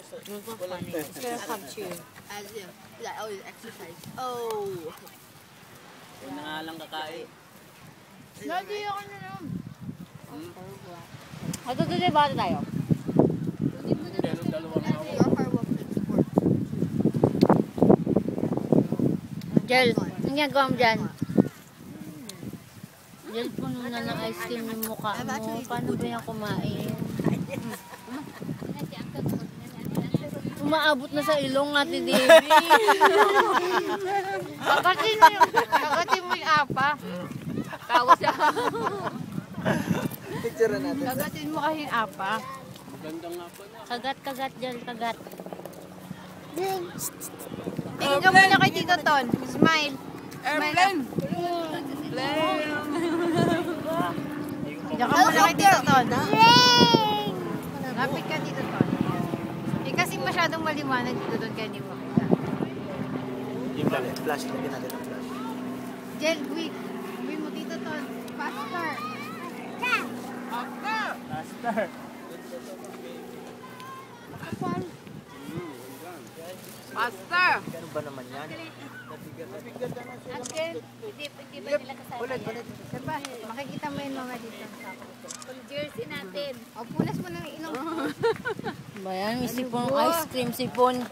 funny. It's gonna come true. As if, I always exercise. Oh! Huwag na nga lang kakain. Lagi ako na lang. Matutuloy ba tayo? Dalawang ako. Your car will fix sports. Jel, ang ginagawa mo dyan? Jel, puno na ng ice cream yung mukha mo. Paano ba yung kumain? Umaabot na sa ilong natin, Davy. Kagatin mo yung apa. Tawa siya. Picture natin. Kagatin mo kasi yung apa. Maganda nga pa na. Kagat, Jel, kagat. Tingin ka muna kay Tito Ton. Smile. Airplane. Diyan ka muna kay Tito Ton. Lapit ka Tito Ton. Eh kasi masyadong maliwanag Tito Ton kaya hindi mo makita. Flash, lagyan natin ang flash. Jel, quick. Gawin mo Tito Ton. Faster. Master! Faster. Ano ba naman yan? Hindi ba nila kasama Ulit. Diba? Makikita mo yun mga dito. Yung jersey natin. O, punas mo ng ilong. Ba yan? May sipon, ice cream sipon.